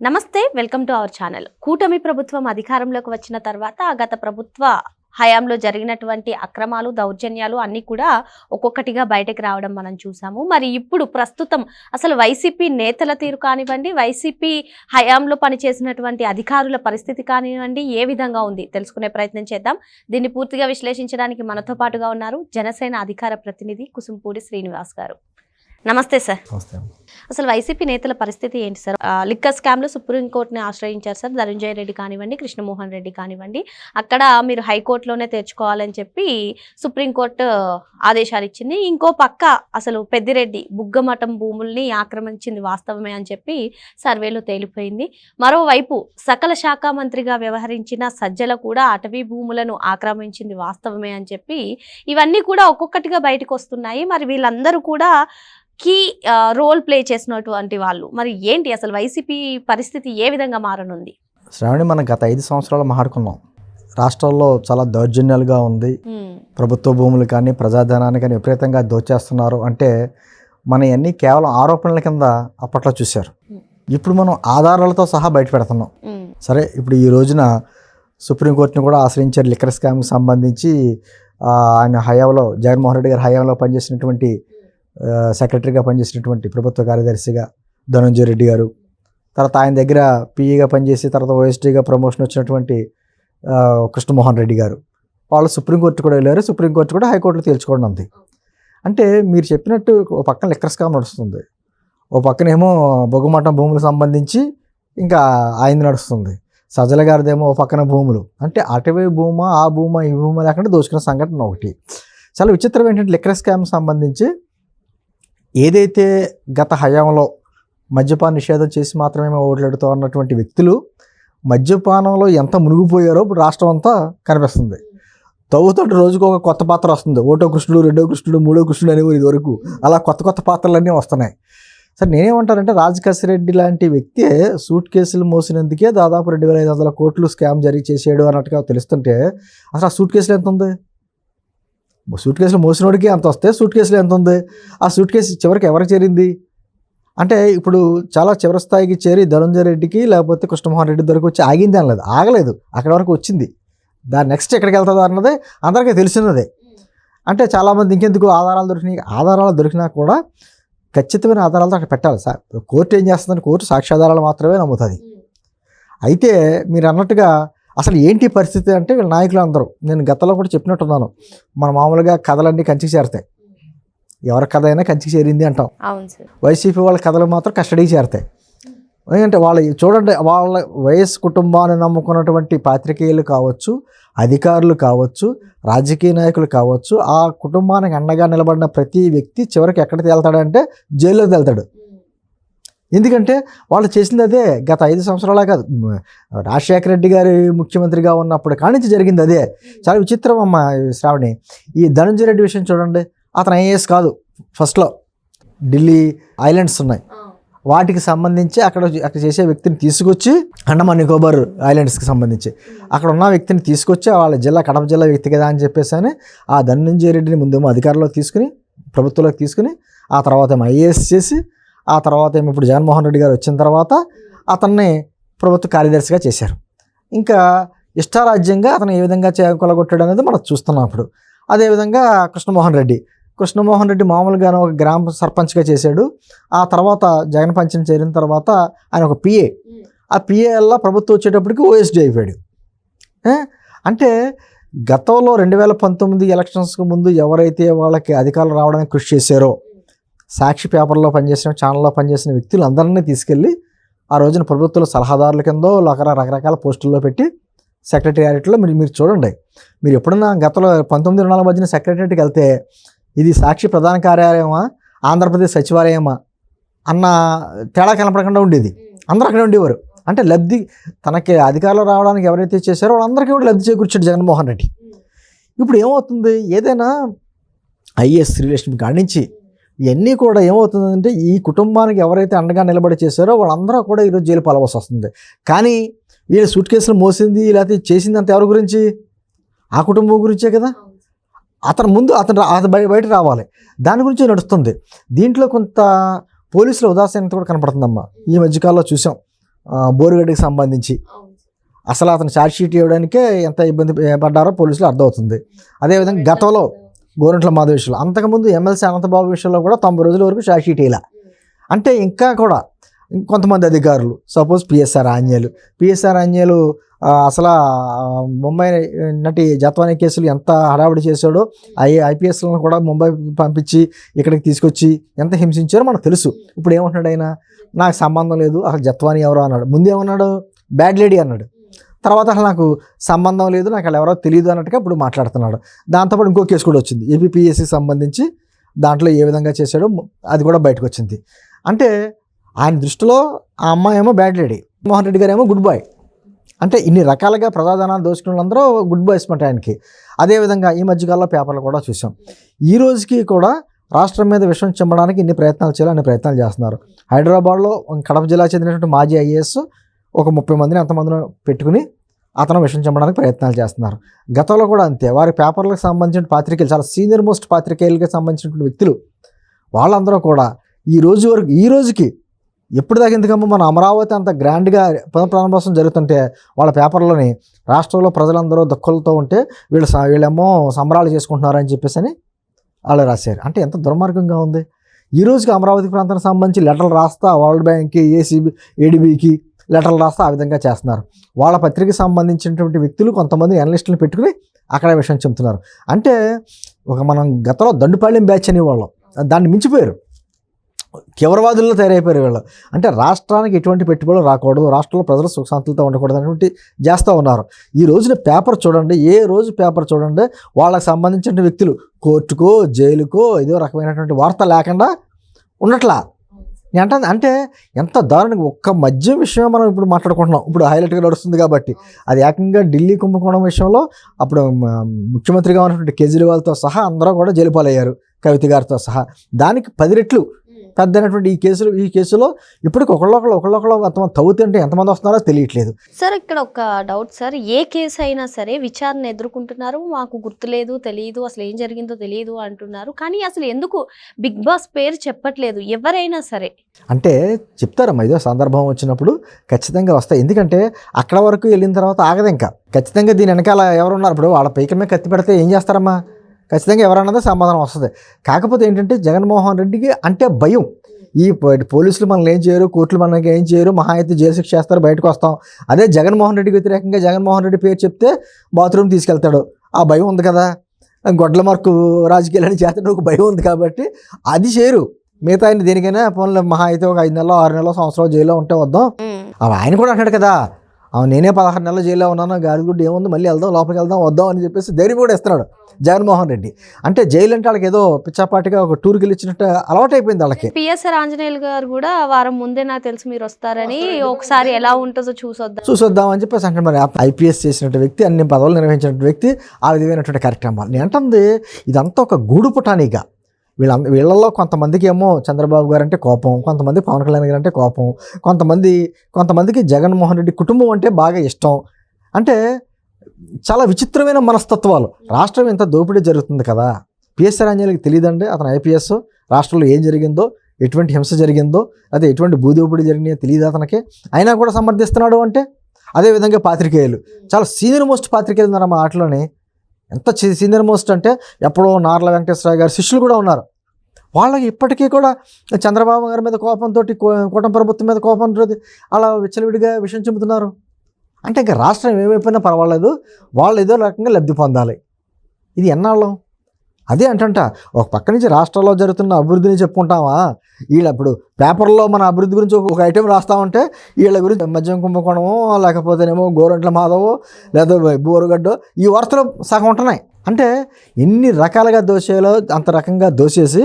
నమస్తే, welcome to our channel. కూటమి ప్రభుత్వం అధికారంలోకి వచ్చిన తర్వాత గత ప్రభుత్వ హయాంలో జరిగినటువంటి అక్రమాలు, దౌర్జన్యాలు అన్నీ కూడా ఒక్కొక్కటిగా బయటకు రావడం మనం చూసాము. మరి ఇప్పుడు ప్రస్తుతం అసలు వైసీపీ నేతల తీరు కానివ్వండి, వైసీపీ హయాంలో పనిచేసినటువంటి అధికారుల పరిస్థితి కానివ్వండి ఏ విధంగా ఉంది తెలుసుకునే ప్రయత్నం చేద్దాం. దీన్ని పూర్తిగా విశ్లేషించడానికి మనతో పాటుగా ఉన్నారు జనసేన అధికార ప్రతినిధి కుసుంపూడి శ్రీనివాస్ గారు. నమస్తే సార్. అసలు వైసీపీ నేతల పరిస్థితి ఏంటి సార్? లిక్కర్ స్కామ్లో సుప్రీంకోర్టుని ఆశ్రయించారు సార్. ధనంజయ రెడ్డి కానివ్వండి, కృష్ణమోహన్ రెడ్డి కానివ్వండి, అక్కడ మీరు హైకోర్టులోనే తెచ్చుకోవాలని చెప్పి సుప్రీంకోర్టు ఆదేశాలు ఇచ్చింది. ఇంకో పక్క అసలు పెద్దిరెడ్డి బుగ్గమఠం భూముల్ని ఆక్రమించింది వాస్తవమే అని చెప్పి సర్వేలో తేలిపోయింది. మరోవైపు సకల శాఖ మంత్రిగా వ్యవహరించిన సజ్జల కూడా అటవీ భూములను ఆక్రమించింది వాస్తవమే అని చెప్పి ఇవన్నీ కూడా ఒక్కొక్కటిగా బయటకు వస్తున్నాయి. మరి వీళ్ళందరూ కూడా కీ రోల్ ప్లే చేసినటువంటి వాళ్ళు. మరి ఏంటి అసలు వైసీపీ పరిస్థితి ఏ విధంగా మారనుంది? శ్రావణి, మనం గత 5 సంవత్సరాలు మాట్లాడుకున్నాం. రాష్ట్రాల్లో చాలా దౌర్జన్యాలుగా ఉంది. ప్రభుత్వ భూములు కానీ ప్రజాధనాన్ని కానీ విపరీతంగా దోచేస్తున్నారు. అంటే మన అన్నీ కేవలం ఆరోపణల కింద అప్పట్లో చూశారు. ఇప్పుడు మనం ఆధారాలతో సహా బయట పెడుతున్నాం. సరే, ఇప్పుడు ఈ రోజున సుప్రీంకోర్టుని కూడా ఆశ్రయించారు. లిక్కర్ స్కామ్కి సంబంధించి ఆయన హయాంలో, జగన్మోహన్ రెడ్డి గారి హయాంలో పనిచేసినటువంటి సెక్రటరీగా పనిచేసినటువంటి ప్రభుత్వ కార్యదర్శిగా ధనంజయ రెడ్డి గారు, తర్వాత ఆయన దగ్గర పిఈగా పనిచేసి తర్వాత ఓఎస్డీగా ప్రమోషన్ వచ్చినటువంటి కృష్ణమోహన్ రెడ్డి గారు, వాళ్ళు సుప్రీంకోర్టు కూడా వెళ్ళారు. సుప్రీంకోర్టు కూడా హైకోర్టులో తేల్చుకోవడం ఉంది. అంటే మీరు చెప్పినట్టు ఓ పక్కన లిక్కర్ స్కామ్ నడుస్తుంది, ఓ పక్కనేమో బొగ్గమఠం భూములకు సంబంధించి ఇంకా ఆయన నడుస్తుంది. సజ్జల గారిదేమో ఓ పక్కన భూములు. అంటే అటవీ భూమా, ఆ భూమా, ఈ భూమా లేకుండా దోచుకున్న సంఘటన ఒకటి. చాలా విచిత్రం ఏంటంటే లిక్కర్ స్కామ్ సంబంధించి ఏదైతే గత హయాంలో మద్యపాన నిషేధం చేసి మాత్రమే ఓట్లాడుతూ ఉన్నటువంటి వ్యక్తులు మద్యపానంలో ఎంత మునిగిపోయారో ఇప్పుడు రాష్ట్రం అంతా కనిపిస్తుంది. తవ్వుతోటి రోజుకు ఒక కొత్త పాత్ర వస్తుంది. ఒకటో కృష్ణుడు, రెండో కృష్ణుడు, మూడో కృష్ణుడు అనేవారు ఇదివరకు. అలా కొత్త కొత్త పాత్రలన్నీ వస్తున్నాయి. సరే, నేనేమంటానంటే రాజకేశ్వరరెడ్డి లాంటి వ్యక్తి సూట్ కేసులు మోసినందుకే దాదాపు 2,500 కోట్లు స్కామ్ జరిగి చేసాడు అన్నట్టుగా తెలుస్తుంటే అసలు ఆ సూట్ కేసులు ఎంత ఉంది? సూట్ కేసులు మోసినోడికి అంత వస్తే సూట్ కేసులు ఎంత ఉంది? ఆ సూట్ కేసు చివరికి ఎవరికి చేరింది అంటే ఇప్పుడు చాలా చివరి స్థాయికి చేరి ధనంజయ రెడ్డికి లేకపోతే కృష్ణమోహన్ రెడ్డి దగ్గరకు వచ్చి ఆగింది అనలేదు, ఆగలేదు, అక్కడి వరకు వచ్చింది. దాని నెక్స్ట్ ఎక్కడికి వెళ్తుందో అన్నదే అందరికీ తెలిసినదే. అంటే చాలామంది ఇంకెందుకు ఆధారాలు దొరికినా కూడా ఖచ్చితమైన ఆధారాలతో అక్కడ పెట్టాలి. కోర్టు ఏం చేస్తుందని కోర్టు సాక్ష్యాధారాలు మాత్రమే నమ్ముతుంది. అయితే మీరు అన్నట్టుగా అసలు ఏంటి పరిస్థితి అంటే వీళ్ళ నాయకులు అందరూ, నేను గతంలో కూడా చెప్పినట్టున్నాను, మన మామూలుగా కథలన్నీ కంచికి చేరుతాయి. ఎవరి కథ అయినా కంచికి చేరింది అంటాం. వైసీపీ వాళ్ళ కథలు మాత్రం కస్టడీకి చేరుతాయి. ఎందుకంటే వాళ్ళు చూడండి, వాళ్ళ వైఎస్ కుటుంబాన్ని నమ్ముకున్నటువంటి పాత్రికేయులు కావచ్చు, అధికారులు కావచ్చు, రాజకీయ నాయకులు కావచ్చు, ఆ కుటుంబానికి అండగా నిలబడిన ప్రతి వ్యక్తి చివరికి ఎక్కడికి వెళ్తాడంటే జైల్లోకి వెళ్తాడు. ఎందుకంటే వాళ్ళు చేసింది అదే. గత 5 సంవత్సరాలే కాదు, రాజశేఖర రెడ్డి గారి ముఖ్యమంత్రిగా ఉన్నప్పుడు కానించి జరిగింది అదే. చాలా విచిత్రం అమ్మ శ్రావణి. ఈ ధనంజయ రెడ్డి విషయం చూడండి, అతను ఐఏఎస్ కాదు. ఫస్ట్లో ఢిల్లీ ఐలాండ్స్ ఉన్నాయి, వాటికి సంబంధించి అక్కడ చేసే వ్యక్తిని తీసుకొచ్చి, అండమాన్ నికోబార్ ఐలాండ్స్కి సంబంధించి అక్కడ ఉన్న వ్యక్తిని తీసుకొచ్చి వాళ్ళ జిల్లా, కడప జిల్లా వ్యక్తి కదా అని చెప్పేసి అని ఆ ధనంజయ రెడ్డిని ముందేమో అధికారంలోకి తీసుకుని, ప్రభుత్వంలోకి తీసుకుని, ఆ తర్వాత ఏమో ఐఏఎస్ చేసి, ఆ తర్వాత ఏమో ఇప్పుడు జగన్మోహన్ రెడ్డి గారు వచ్చిన తర్వాత అతన్ని ప్రభుత్వ కార్యదర్శిగా చేశారు. ఇంకా ఇష్టారాజ్యంగా అతను ఏ విధంగా కొలగొట్టాడు అనేది మనం చూస్తున్నాం. అప్పుడు అదేవిధంగా కృష్ణమోహన్ రెడ్డి మామూలుగా ఒక గ్రామ సర్పంచ్గా చేశాడు. ఆ తర్వాత జగన్ పంచం చేరిన తర్వాత ఆయన ఒక పిఏ, ఆ పిఏ వల్ల ప్రభుత్వం వచ్చేటప్పటికి ఓఎస్డీ అయిపోయాడు. అంటే గతంలో 2019 ఎలక్షన్స్కి ముందు ఎవరైతే వాళ్ళకి అధికారులు రావడానికి కృషి చేశారో, సాక్షి పేపర్లో పనిచేసిన, ఛానల్లో పనిచేసిన వ్యక్తులు అందరినీ తీసుకెళ్ళి ఆ రోజున ప్రభుత్వంలో సలహాదారుల కిందో రకరకాల పోస్టుల్లో పెట్టి సెక్రటేరియట్లో మీరు చూడండి. మీరు ఎప్పుడన్నా గతంలో 1924 మధ్యన సెక్రటేరియట్కి వెళ్తే ఇది సాక్షి ప్రధాన కార్యాలయమా, ఆంధ్రప్రదేశ్ సచివాలయమా అన్న తేడా కనపడకుండా ఉండేది. అందరూ అక్కడే ఉండేవారు. అంటే లబ్ధి, తనకి అధికారులు రావడానికి ఎవరైతే చేశారో వాళ్ళందరికీ కూడా లబ్ధి చేకూర్చాడు జగన్మోహన్ రెడ్డి. ఇప్పుడు ఏమవుతుంది, ఏదైనా ఐఏఎస్ రిలేషన్ కానించి ఇవన్నీ కూడా ఏమవుతుందంటే ఈ కుటుంబానికి ఎవరైతే అండగా నిలబడి చేశారో వాళ్ళందరూ కూడా ఈరోజు జైలు పాలవలసి వస్తుంది. కానీ వీళ్ళు సూట్ కేసులు మోసింది లేకపోతే చేసింది అంత ఎవరి గురించి? ఆ కుటుంబం గురించే కదా. అతను బయట రావాలి, దాని గురించి నడుస్తుంది. దీంట్లో కొంత పోలీసుల ఉదాసీనత కూడా కనపడుతుందమ్మా. ఈ మధ్యకాలంలో చూసాం, బోరుగడ్డకి సంబంధించి అసలు అతను ఛార్జ్ షీట్ ఇవ్వడానికే ఎంత ఇబ్బంది పడ్డారో పోలీసులు అర్థమవుతుంది. అదేవిధంగా గతంలో గోరంట్ల మాధవ్ విషయంలో, అంతకుముందు ఎమ్మెల్సీ అనంతబాబు విషయంలో కూడా 90 రోజుల వరకు ఛార్జ్ షీట్ ఇలా. అంటే ఇంకా కూడా కొంతమంది అధికారులు, సపోజ్ పిఎస్ఆర్ ఆంజనేయులు అసలు ముంబై నటి జత్వానీ కేసులు ఎంత హడావిడి చేశాడో, ఐపీఎస్లను కూడా ముంబై పంపించి ఇక్కడికి తీసుకొచ్చి ఎంత హింసించారో మనకు తెలుసు. ఇప్పుడు ఏమంటున్నాడు ఆయన, నాకు సంబంధం లేదు, అసలు జత్వానీ ఎవరో అన్నాడు. ముందు ఏమన్నాడు, బ్యాడ్ లేడీ అన్నాడు. తర్వాత అసలు నాకు సంబంధం లేదు, నాకు అలా ఎవరో తెలియదు అన్నట్టుగా ఇప్పుడు మాట్లాడుతున్నాడు. దాంతోపాటు ఇంకో కేసు కూడా వచ్చింది, ఏపీపీఎస్సీకి సంబంధించి. దాంట్లో ఏ విధంగా చేశాడో అది కూడా బయటకు వచ్చింది. అంటే ఆయన దృష్టిలో ఆ అమ్మాయి ఏమో బ్యాడ్ లేడీ, మోహన్ రెడ్డి గారు ఏమో గుడ్ బాయ్. అంటే ఇన్ని రకాలుగా ప్రజాధనాన్ని దోచుకున్న వాళ్ళందరూ గుడ్ బాయ్స్ మాట ఆయనకి. అదేవిధంగా ఈ మధ్యకాలంలో పేపర్లు కూడా చూసాం. ఈ రోజుకి కూడా రాష్ట్రం మీద విషం చిమ్మడానికి ఇన్ని ప్రయత్నాలు చేయాలి, అన్ని ప్రయత్నాలు చేస్తున్నారు. హైదరాబాద్లో కడప జిల్లా చెందినటువంటి మాజీ ఐఏఎస్ ఒక 30 మందిని ఎంతమందిని పెట్టుకుని అతను విషం చిమ్మడానికి ప్రయత్నాలు చేస్తున్నారు. గతంలో కూడా అంతే. వారి పేపర్లకు సంబంధించిన పాత్రికేయులు, చాలా సీనియర్ మోస్ట్ పాత్రికేయులకి సంబంధించినటువంటి వ్యక్తులు, వాళ్ళందరూ కూడా ఈ రోజుకి ఎప్పుడు దాకా ఎందుకమ్మా మన అమరావతి అంత గ్రాండ్గా పునఃప్రారంభోత్సవం జరుగుతుంటే వాళ్ళ పేపర్లోని రాష్ట్రంలో ప్రజలందరూ దుఃఖాలతో ఉంటే వీళ్ళేమో సంబరాలు చేసుకుంటున్నారు అని చెప్పేసి అని వాళ్ళు రాశారు. అంటే ఎంత దుర్మార్గంగా ఉంది. ఈ రోజుకి అమరావతి ప్రాంతానికి సంబంధించి లెటర్లు రాస్తా వరల్డ్ బ్యాంక్కి, ఏడీబీకి లెటర్లు రాస్తా ఆ విధంగా చేస్తున్నారు. వాళ్ళ పత్రికకి సంబంధించినటువంటి వ్యక్తులు కొంతమంది అనలిస్టులను పెట్టుకుని అక్కడ విషయం చెబుతున్నారు. అంటే మనం గతంలో దండుపాళ్యం బ్యాచ్ అనేవాళ్ళం, దాన్ని మించిపోయారు, తీవ్రవాదుల్లో తయారైపోయారు వీళ్ళు. అంటే రాష్ట్రానికి ఎటువంటి పెట్టుబడులు రాకూడదు, రాష్ట్రంలో ప్రజలు సుఖశాంతులతో ఉండకూడదు అనేటువంటి చేస్తూ ఉన్నారు. ఈ రోజున పేపర్ చూడండి, ఏ రోజు పేపర్ చూడండి, వాళ్ళకి సంబంధించిన వ్యక్తులు కోర్టుకో జైలుకో ఏదో రకమైనటువంటి వార్త లేకుండా ఉండట్లా. అంటే ఎంత దారుణంగా, ఒక్క మద్యం విషయమే మనం ఇప్పుడు మాట్లాడుకుంటున్నాం, ఇప్పుడు హైలైట్గా నడుస్తుంది కాబట్టి. అది ఏకంగా ఢిల్లీ కుంభకోణం విషయంలో అప్పుడు ముఖ్యమంత్రిగా ఉన్నటువంటి కేజ్రీవాల్తో సహా అందరూ కూడా జైలు పాలయ్యారు, కవిత గారితో సహా. దానికి 10 రెట్లు పెద్దైనటువంటి ఈ కేసులో ఇప్పటికి ఒకళ్ళొకళ్ళు అంతమంది తవ్వుతుంటే ఎంతమంది వస్తున్నారో తెలియట్లేదు. సార్ ఇక్కడ ఒక డౌట్ సార్, ఏ కేసు అయినా సరే విచారణ ఎదుర్కొంటున్నారు, మాకు గుర్తులేదు, తెలియదు, అసలు ఏం జరిగిందో తెలియదు అంటున్నారు. కానీ అసలు ఎందుకు బిగ్ బాస్ పేరు చెప్పట్లేదు ఎవరైనా సరే? అంటే చెప్తారమ్మా, ఇదో సందర్భం వచ్చినప్పుడు ఖచ్చితంగా వస్తాయి. ఎందుకంటే అక్కడ వరకు వెళ్ళిన తర్వాత ఆగదు. ఇంకా ఖచ్చితంగా దీని వెనకాల ఎవరున్నారు, ఇప్పుడు వాళ్ళ పైకమే కత్తి పెడితే ఏం చేస్తారమ్మా, ఖచ్చితంగా ఎవరన్నదే సమాధానం వస్తుంది. కాకపోతే ఏంటంటే జగన్మోహన్ రెడ్డికి అంటే భయం. ఈ పోలీసులు మనల్ని ఏం చేయరు, కోర్టులు మనకి ఏం చేయరు, మహా అయితే జైలు శిక్ష చేస్తారు, బయటకు వస్తాం. అదే జగన్మోహన్ రెడ్డికి వ్యతిరేకంగా జగన్మోహన్ రెడ్డి పేరు చెప్తే బాత్రూమ్ తీసుకెళ్తాడు, ఆ భయం ఉంది కదా. గొడ్ల మార్కు రాజకీయాలని చేస్తాడు, ఒక భయం ఉంది కాబట్టి అది చేయరు. మిగతా ఆయన దేనికైనా పోన్లే మహా అయితే ఒక 5 నెలలో 6 నెలలో సంవత్సరాలు జైల్లో ఉంటే వద్దాం. ఆయన కూడా అంటాడు కదా, నేనే 16 నెలలు జైల్లో ఉన్నాను, గాడిగుడ్డు ఏముంది, మళ్ళీ వెళ్దాం, లోపలికి వెళ్దాం, వద్దాం అని చెప్పేసి ధైర్యం కూడా ఇస్తున్నాడు జగన్మోహన్ రెడ్డి. అంటే జైలు అంటే వాళ్ళకి ఏదో పిచ్చాపాటిగా ఒక టూర్కి వెళ్ళిచ్చినట్టు అలవాటు అయిపోయింది వాళ్ళకి. పిఎస్ఆర్ ఆంజనేయులు గారు కూడా వారం ముందే నాకు తెలుసు మీరు వస్తారని, ఒకసారి ఎలా ఉంటుందో చూసొద్దాం అని చెప్పేసి అంటే, మరి ఐపీఎస్ చేసినట్టు వ్యక్తి, అన్ని పదవులు నిర్వహించినట్టు వ్యక్తి, ఆ విధమైనటువంటి కార్యక్రమాలు. నేను అంటుంది ఇదంతా ఒక గూడు పుటానిగా. వీళ్ళల్లో కొంతమందికి ఏమో చంద్రబాబు గారు అంటే కోపం, కొంతమంది పవన్ కళ్యాణ్ గారు అంటే కోపం, కొంతమందికి జగన్మోహన్ రెడ్డి కుటుంబం అంటే బాగా ఇష్టం. అంటే చాలా విచిత్రమైన మనస్తత్వాలు. రాష్ట్రం ఎంత దోపిడీ జరుగుతుంది కదా, పిఎస్ఆర్ ఆంజనేయులకి తెలియదండి అతను ఐపీఎస్, రాష్ట్రంలో ఏం జరిగిందో, ఎటువంటి హింస జరిగిందో, అదే ఎటువంటి భూదోపిడీ జరిగినాయో తెలియదు అతనికి, అయినా కూడా సమర్థిస్తున్నాడు. అంటే అదేవిధంగా పాత్రికేయులు, చాలా సీనియర్ మోస్ట్ పాత్రికేయులు ఉన్నారు మా ఆటలోని. ఎంత సీనియర్ మోస్ట్ అంటే ఎప్పుడో నార్ల వెంకటేశ్వరరావు గారి శిష్యులు కూడా ఉన్నారు. వాళ్ళకి ఇప్పటికీ కూడా చంద్రబాబు గారి మీద కోపంతో, కూటమి ప్రభుత్వం మీద కోపంతో అలా విచ్చలవిడిగా విషయం చెబుతున్నారు. అంటే ఇంకా రాష్ట్రం ఏమైపోయినా పర్వాలేదు, వాళ్ళు ఏదో రకంగా లబ్ధి పొందాలి. ఇది ఎన్నాళ్ళం? అదే అంటంట, ఒక పక్క నుంచి రాష్ట్రాల్లో జరుగుతున్న అభివృద్ధిని చెప్పుకుంటామా, ఇప్పుడు పేపర్లో మన అభివృద్ధి గురించి ఒక ఐటెం రాస్తామంటే వీళ్ళ గురించి మద్యం కుంభకోణమో, లేకపోతేనేమో గోరంట్ల మాధవో, లేదా బోరుగడ్డో, ఈ వార్తలు సగం ఉంటున్నాయి. అంటే ఎన్ని రకాలుగా దోషేయాలో అంత రకంగా దోసేసి,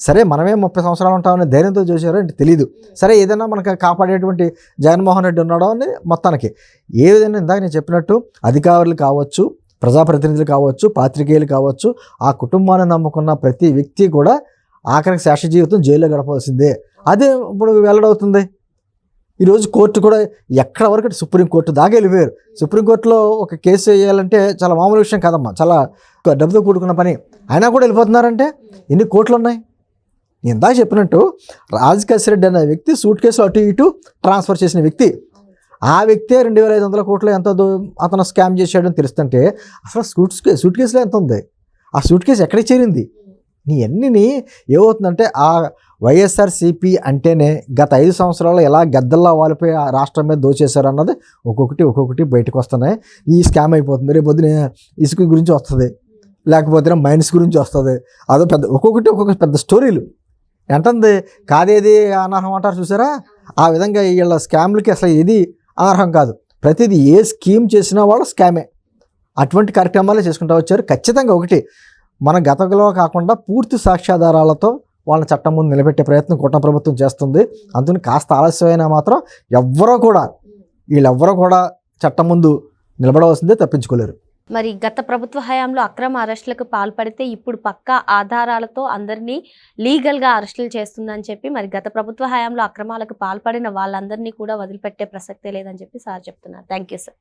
సరే మనమే 30 సంవత్సరాలు ఉంటామని ధైర్యంతో దోసారో అంటే తెలీదు. సరే ఏదైనా మనకు కాపాడేటువంటి జగన్మోహన్ రెడ్డి ఉన్నాడో అని మొత్తానికి ఏ విధంగా ఇందాక నేను చెప్పినట్టు అధికారులు కావచ్చు, ప్రజాప్రతినిధులు కావచ్చు, పాత్రికేయులు కావచ్చు, ఆ కుటుంబాన్ని నమ్ముకున్న ప్రతి వ్యక్తి కూడా ఆఖరికి శాశ్వత జీవితం జైల్లో గడపాల్సిందే. అదే ఇప్పుడు వెల్లడవుతుంది. ఈరోజు కోర్టు కూడా ఎక్కడ వరకు సుప్రీంకోర్టు దాకా వెళ్ళిపోయారు. సుప్రీంకోర్టులో ఒక కేసు వేయాలంటే చాలా మామూలు విషయం కాదమ్మా, చాలా డబ్బుతో కూడుకున్న పని. అయినా కూడా వెళ్ళిపోతున్నారంటే ఎన్ని కోట్లు ఉన్నాయి. నేను ఇందాక చెప్పినట్టు రాజకేశ్ రెడ్డి అనే వ్యక్తి సూట్ కేసు అటు ఇటు ట్రాన్స్ఫర్ చేసిన వ్యక్తి. ఆ వ్యక్తే 2,500 కోట్లు అతను స్కామ్ చేశాడని తెలుస్తుంటే అసలు సూట్ కేసులో ఎంత ఉంది, ఆ సూట్ కేసు ఎక్కడికి చేరింది, నీ అన్నిని ఏమవుతుందంటే ఆ వైఎస్ఆర్సీపీ అంటేనే గత 5 సంవత్సరాలు ఎలా గద్దల్లా వాలిపోయి ఆ రాష్ట్రం మీద దోచేశారు అన్నది ఒక్కొక్కటి బయటకు వస్తున్నాయి. ఈ స్కామ్ అయిపోతుంది, రేపు పొద్దున ఇసుక గురించి వస్తుంది, లేకపోతే మైన్స్ గురించి వస్తుంది, అదో ఒక్కొక్క పెద్ద స్టోరీలు ఎంతంది. కాదేది అనర్హం అంటారు చూసారా, ఆ విధంగా వీళ్ళ స్కామ్లకి అసలు ఏది అనర్హం కాదు. ప్రతిదీ ఏ స్కీమ్ చేసినా వాళ్ళు స్కామే. అటువంటి కార్యక్రమాలే చేసుకుంటూ వచ్చారు. ఖచ్చితంగా మన గతంలో కాకుండా పూర్తి సాక్ష్యాధారాలతో వాళ్ళని చట్టం ముందు నిలబెట్టే ప్రయత్నం కూటమి ప్రభుత్వం చేస్తుంది. అందుకని కాస్త ఆలస్యమైనా మాత్రం వీళ్ళెవ్వరూ కూడా చట్టం ముందు నిలబడవలసిందే, తప్పించుకోలేరు. మరి గత ప్రభుత్వ హయాంలో అక్రమ అరెస్టులకు పాల్పడితే ఇప్పుడు పక్కా ఆధారాలతో అందరినీ లీగల్గా అరెస్టులు చేస్తుందని చెప్పి, మరి గత ప్రభుత్వ హయాంలో అక్రమాలకు పాల్పడిన వాళ్ళందరినీ కూడా వదిలిపెట్టే ప్రసక్తే లేదని చెప్పి సార్ చెప్తున్నారు. Thank you sir.